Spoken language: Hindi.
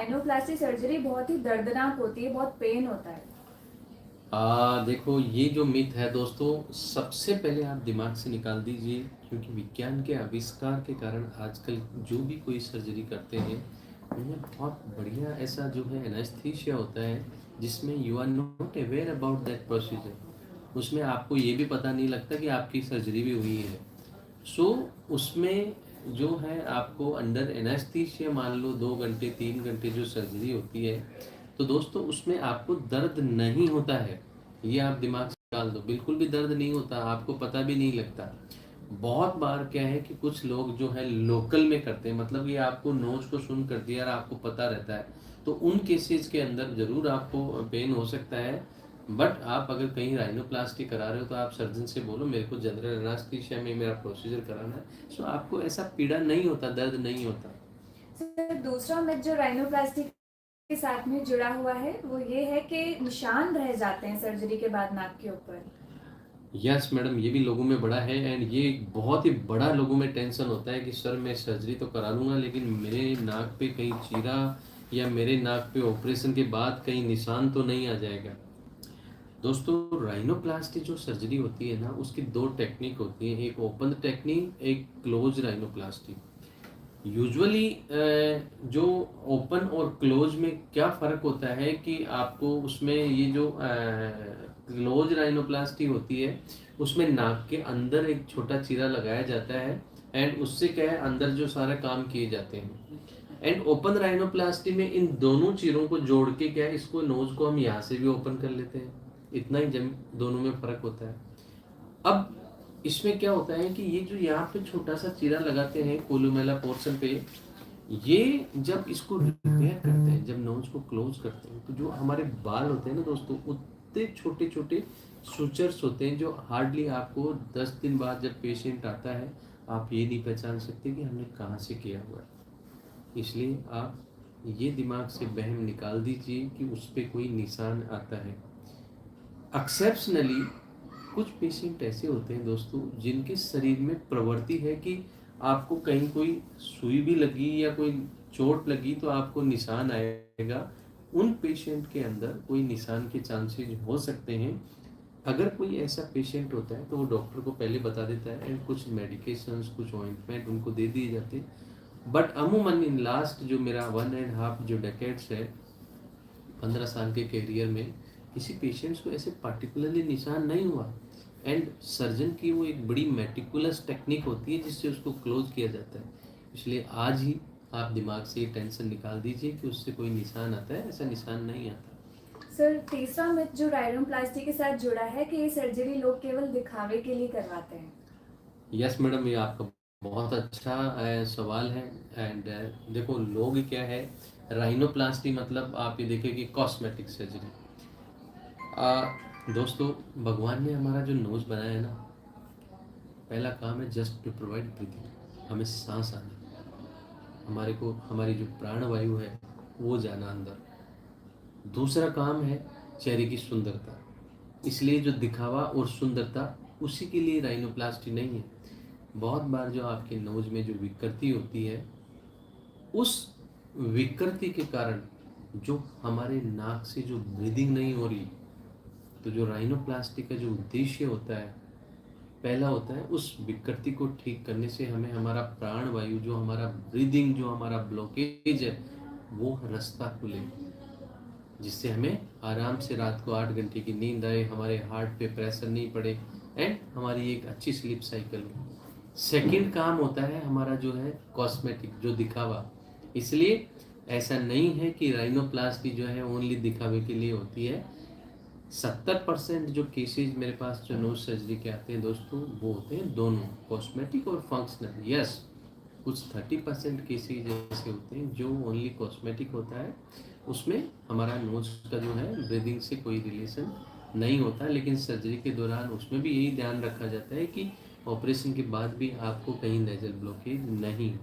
राइनोप्लास्टी सर्जरी बहुत ही दर्दनाक होती है, बहुत पेन होता है। देखो, ये जो मिथ है दोस्तों, सबसे पहले आप दिमाग से निकाल दीजिए, क्योंकि विज्ञान के आविष्कार के कारण आजकल जो भी कोई सर्जरी करते हैं उनमें बहुत बढ़िया ऐसा जो है एनेस्थीसिया होता है, जिसमें you are not aware about that procedure. उसमें आपको ये भी पता नहीं लगता कि आपकी सर्जरी भी हुई है। सो उसमें जो है आपको अंडर एनेस्थीसिया, मान लो 2 घंटे 3 घंटे जो सर्जरी होती है, तो दोस्तों उसमें आपको दर्द नहीं होता है। ये आप दिमाग से निकाल दो, बिल्कुल भी दर्द नहीं होता, आपको पता भी नहीं लगता। बहुत बार क्या है कि कुछ लोग जो है लोकल में करते हैं, मतलब ये आपको नोज को सुन कर दिया और आपको पता रहता है, तो उन केसेस के अंदर ज़रूर आपको पेन हो सकता है। बट आप अगर कहीं राइनोप्लास्टी करा रहे हो तो आप सर्जन से बोलो मेरे को जनरल एनास्थीसिया में मेरा प्रोसीजर कराना है, सो आपको ऐसा पीड़ा नहीं होता, दर्द नहीं होता। सर, दूसरा मिथ जो राइनोप्लास्टी के साथ में जुड़ा हुआ है वो ये है कि निशान रह जाते हैं सर्जरी के बाद नाक के ऊपर। यस मैडम, ये भी लोगों में बड़ा है, एंड ये बहुत ही बड़ा लोगों में टेंशन होता है कि सर मैं सर्जरी तो करा लूँगा लेकिन मेरे नाक पे कहीं चीरा या मेरे नाक पे ऑपरेशन के बाद कहीं निशान तो नहीं आ जाएगा। दोस्तों, राइनोप्लास्टी जो सर्जरी होती है ना, उसकी दो टेक्निक होती है, एक ओपन टेक्निक, एक क्लोज राइनोप्लास्टी। यूजुअली जो ओपन और क्लोज में क्या फ़र्क होता है कि आपको उसमें ये जो क्लोज राइनोप्लास्टी होती है उसमें नाक के अंदर एक छोटा चीरा लगाया जाता है, एंड उससे क्या है अंदर जो सारे काम किए जाते हैं। एंड ओपन राइनोप्लास्टी में इन दोनों चीरों को जोड़ के क्या है, इसको नोज को हम यहाँ से भी ओपन कर लेते हैं। इतना ही दोनों में फ़र्क होता है। अब इसमें क्या होता है कि ये जो यहाँ पे छोटा सा चीरा लगाते हैं कोलुमेला पोर्शन पे, ये जब इसको रिपेयर करते हैं, जब नोज को क्लोज करते हैं, तो जो हमारे बाल होते हैं ना दोस्तों, उतने छोटे छोटे सुचर्स होते हैं जो हार्डली आपको 10 दिन बाद जब पेशेंट आता है आप ये नहीं पहचान सकते कि हमने कहाँ से किया हुआ है। इसलिए आप ये दिमाग से वहम निकाल दीजिए कि उस पर कोई निशान आता है। एक्सेप्शनली कुछ पेशेंट ऐसे होते हैं दोस्तों जिनके शरीर में प्रवृत्ति है कि आपको कहीं कोई सुई भी लगी या कोई चोट लगी तो आपको निशान आएगा। उन पेशेंट के अंदर कोई निशान के चांसेस हो सकते हैं। अगर कोई ऐसा पेशेंट होता है तो वो डॉक्टर को पहले बता देता है, एंड कुछ मेडिकेशंस, कुछ ऑइंटमेंट उनको दे दिए जाते हैं। बट अमूमन इन लास्ट जो मेरा 1.5 जो डेकेड्स है, 15 साल के कैरियर में, किसी पेशेंट्स को ऐसे पार्टिकुलरली निशान नहीं हुआ। एंड सर्जन की वो एक बड़ी मेटिकुलस टेक्निक होती है जिससे उसको क्लोज किया जाता है। इसलिए आज ही आप दिमाग से ये टेंशन निकाल दीजिए कि उससे कोई निशान आता है, ऐसा निशान नहीं आता। सर, तीसरा मिथ जो राइनोप्लास्टी के साथ जुड़ा है कि ये सर्जरी लोग केवल दिखावे के लिए करवाते हैं। यस मैडम, ये आपका बहुत अच्छा सवाल है। एंड देखो, लोग क्या है, राइनोप्लास्टी मतलब आप ये देखिए कि कॉस्मेटिक सर्जरी। दोस्तों, भगवान ने हमारा जो नोज बनाया है ना, पहला काम है जस्ट टू प्रोवाइड ब्रीथिंग, हमें सांस आना, हमारे को हमारी जो प्राणवायु है वो जाना अंदर। दूसरा काम है चेहरे की सुंदरता, इसलिए जो दिखावा और सुंदरता उसी के लिए राइनोप्लास्टी नहीं है। बहुत बार जो आपके नोज में जो विकृति होती है, उस विकृति के कारण जो हमारे नाक से जो ब्रीदिंग नहीं हो रही, तो जो राइनोप्लास्टी का जो उद्देश्य होता है, पहला होता है उस विकृति को ठीक करने से हमें हमारा प्राण वायु, जो हमारा ब्रीदिंग, जो हमारा ब्लॉकेज है, वो रास्ता खुले, जिससे हमें आराम से रात को 8 घंटे की नींद आए, हमारे हार्ट पे प्रेशर नहीं पड़े, एंड हमारी एक अच्छी स्लीप साइकिल हो। सेकंड काम होता है हमारा जो है कॉस्मेटिक, जो दिखावा। इसलिए ऐसा नहीं है कि राइनोप्लास्टी जो है ओनली दिखावे के लिए होती है। 70% जो केसेज मेरे पास जो नोज सर्जरी के आते हैं दोस्तों, वो होते हैं दोनों, कॉस्मेटिक और फंक्शनल। यस, कुछ 30% केसेज ऐसे होते हैं जो ओनली कॉस्मेटिक होता है, उसमें हमारा नोज का जो है ब्रीदिंग से कोई रिलेशन नहीं होता, लेकिन सर्जरी के दौरान उसमें भी यही ध्यान रखा जाता है कि ऑपरेशन के बाद भी आपको कहीं नेजल ब्लॉकेज नहीं हो।